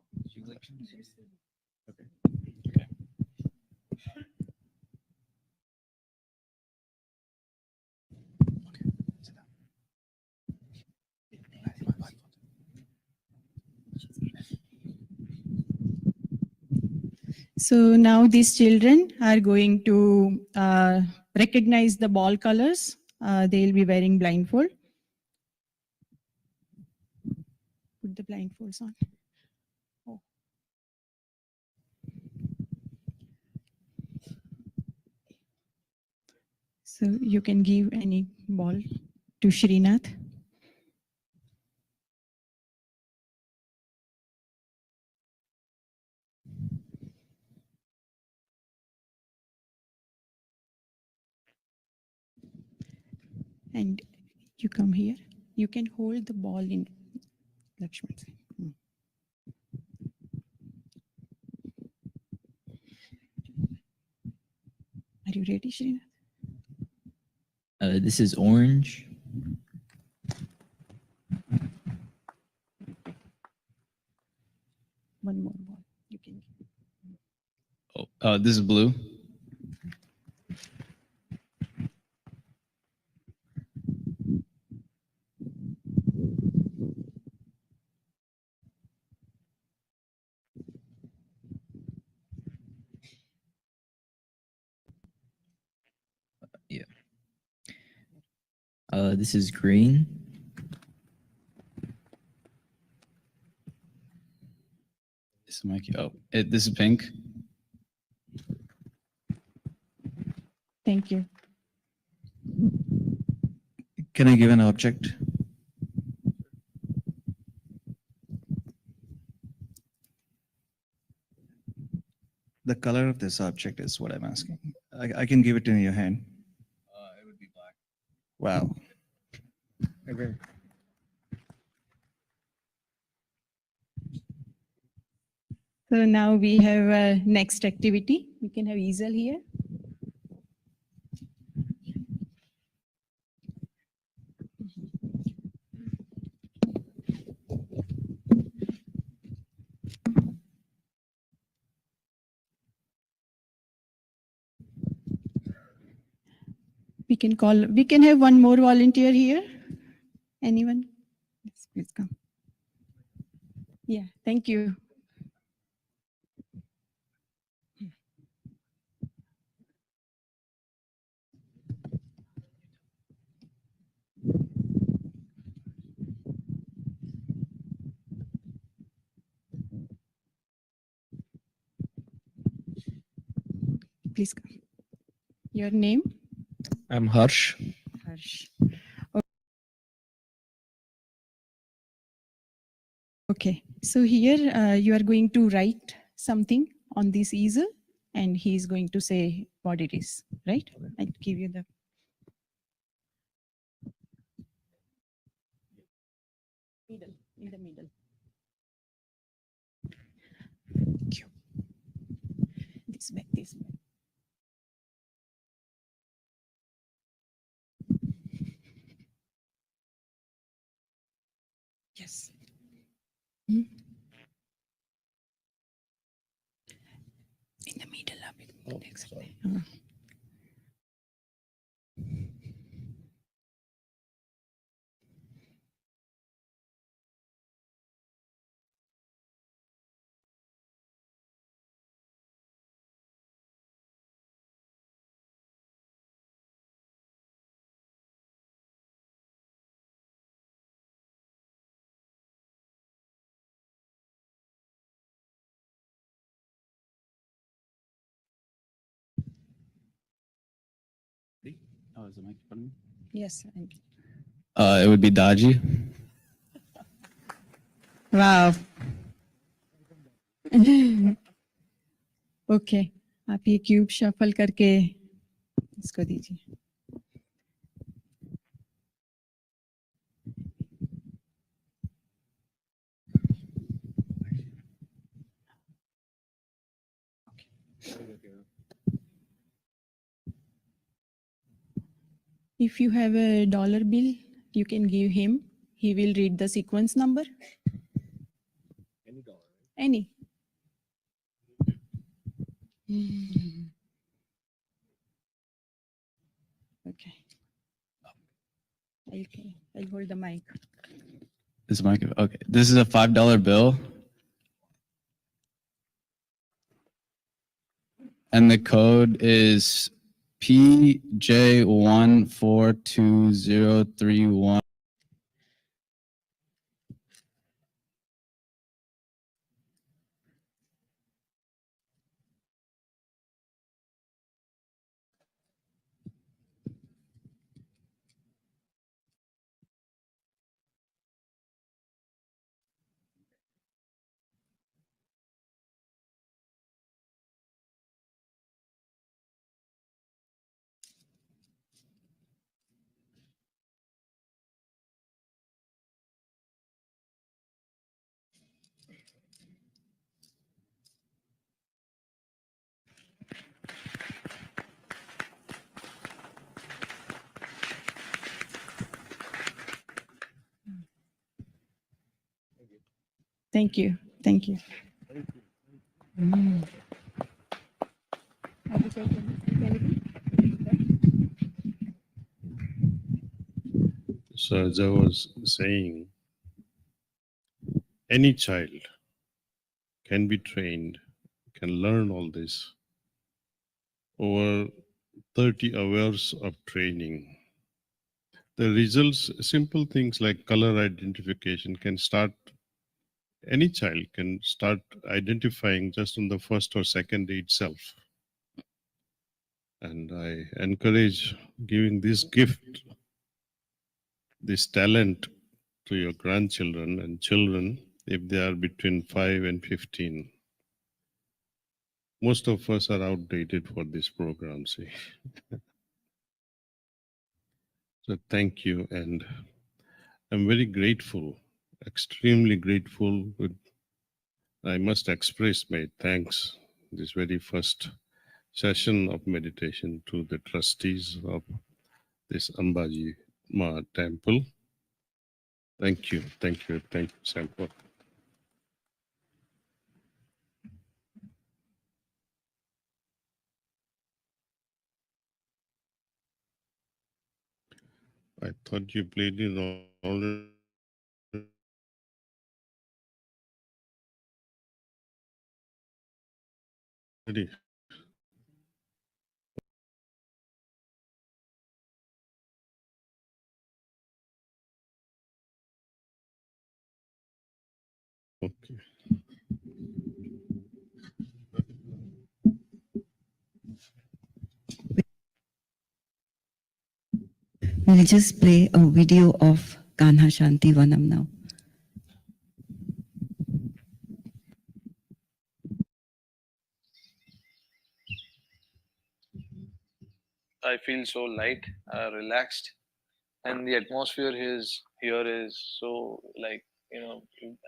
okay. Okay. So now these children are going to recognize the ball colors. They'll be wearing blindfold. Put the blindfolds on. Oh. So you can give any ball to Srinath. And you come here. You can hold the ball in Lakshman. Are you ready, Srinath? This is orange. One more ball. You can. Oh, this is blue. Yeah. This is green. This is Mikey. Oh, this is pink. Thank you. Can I give an object? The color of this object is what I'm asking. I can give it in your hand. It would be black. Wow. Okay. So now we have a next activity. We can have easel here. We can have one more volunteer here. Anyone? Yes, please come. Yeah, thank you. Please come. Your name? I'm Harsh. Harsh. Okay, so here you are going to write something on this easel and he is going to say what it is, right? I'll give you the. Middle, in the middle. Thank you. This back, this back. Yes. Hmm? In the middle of it. Oh, Exactly. Oh, is the mic in front of me? Yes. It would be Daji. Wow. Okay, आप ये cube shuffle करके इसको दीजिए. If you have a dollar bill, you can give him. He will read the sequence number. Any dollar? Any. Okay. I'll hold the mic. This mic. Okay. This is a $5 bill. And the code is PJ142031. Thank you. Thank you. So as I was saying, any child can be trained, can learn all this over 30 hours of training. The results, simple things like color identification can start, any child can start identifying just on the first or second day itself. And I encourage giving this gift, this talent to your grandchildren and children if they are between 5 and 15. Most of us are outdated for this program, see. So thank you, and I'm very grateful, extremely grateful. I must express my thanks this very first session of meditation to the trustees of this Ambaji Ma temple. Thank you, thank you, thank you, Sampo. I thought you played it already. Okay. We'll just play a video of Kanha Shanti Vanam now. I feel so light, relaxed, and the atmosphere here is so like,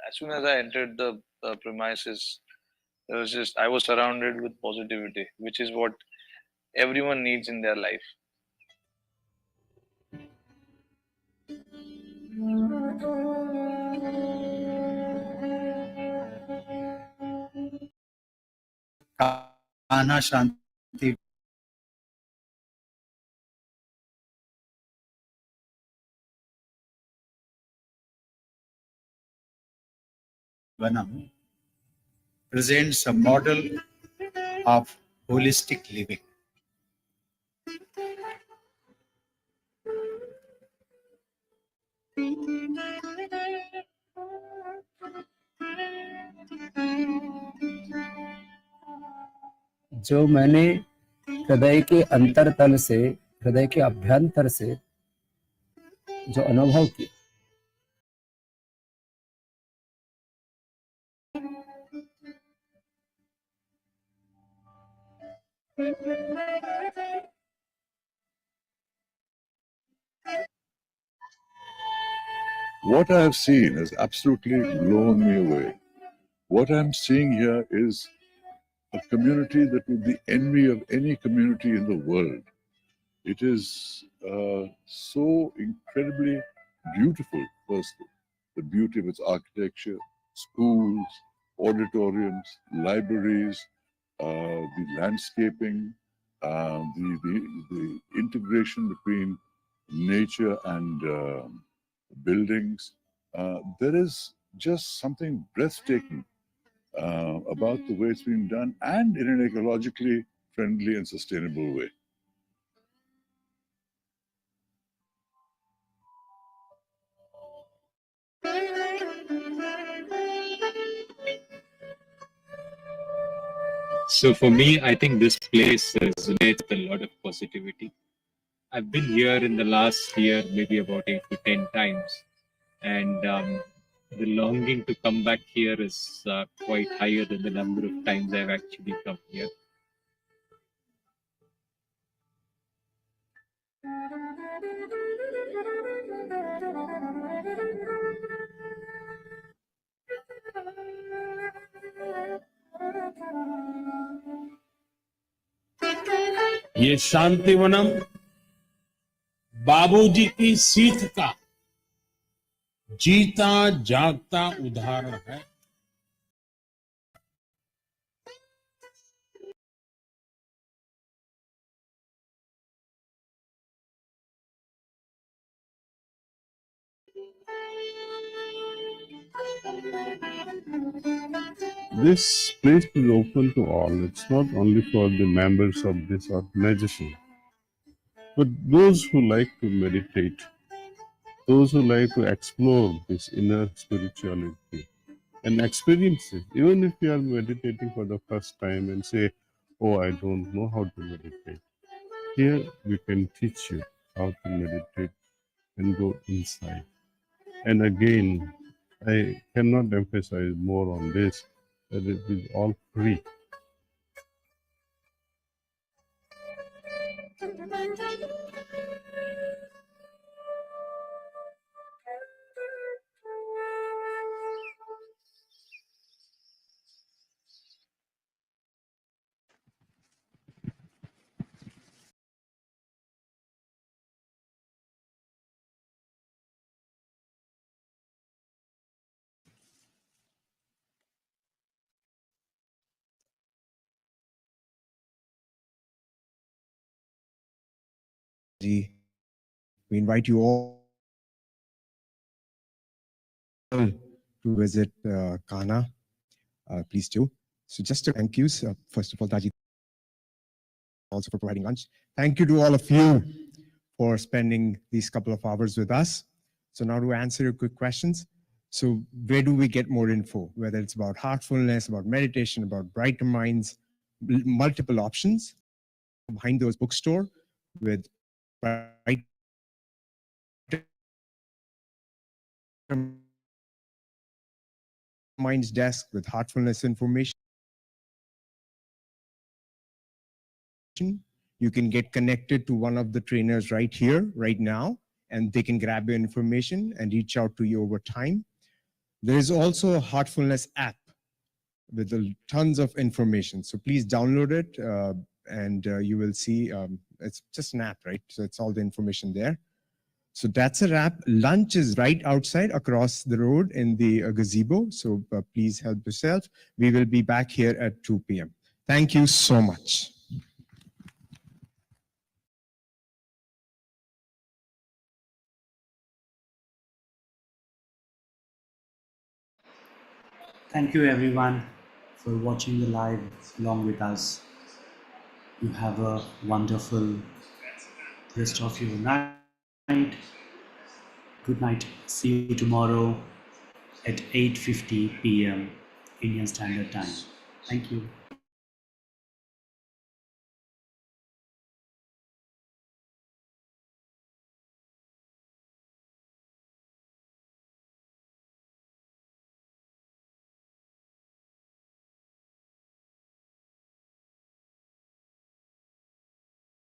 as soon as I entered the premises, I was surrounded with positivity, which is what everyone needs in their life. Kanha Shanti Vanam presents a model of holistic living. जो मैंने हृदय के अंतरतल से, हृदय के अभ्यंतर से जो अनुभव किया। What I have seen has absolutely blown me away. What I'm seeing here is a community that would be envy of any community in the world. It is so incredibly beautiful, firstly. The beauty of its architecture, schools, auditoriums, libraries, the landscaping, the integration between nature and buildings. There is just something breathtaking about the way it's being done, and in an ecologically friendly and sustainable way. So for me, I think this place resonates with a lot of positivity. I've been here in the last year, maybe about 8 to 10 times, and the longing to come back here is quite higher than the number of times I've actually come here. ये शांतिवनम बाबूजी की सीख का जीता जागता उदाहरण है। This place is open to all. It's not only for the members of this organization, but those who like to meditate, those who like to explore this inner spirituality and experience it. Even if you are meditating for the first time and say, "Oh, I don't know how to meditate," here we can teach you how to meditate and go inside. And again, I cannot emphasize more on this, that it is all free. We invite you all to visit Kana. Please do. So just to thank you, first of all, Taji, also for providing lunch. Thank you to all of you for spending these couple of hours with us. So now to answer your quick questions. So where do we get more info? Whether it's about heartfulness, about meditation, about brighter minds, multiple options. Behind those bookstore with bright minds desk with heartfulness information. You can get connected to one of the trainers right here, right now, and they can grab your information and reach out to you over time. There is also a Heartfulness app with tons of information. So please download it and you will see, it's just an app, right? So it's all the information there. So that's a wrap. Lunch is right outside across the road in the gazebo. So please help yourself. We will be back here at 2 p.m. Thank you so much. Thank you everyone for watching the live along with us. You have a wonderful rest of your night. Good night. See you tomorrow at 8:50 p.m. Indian Standard Time. Thank you.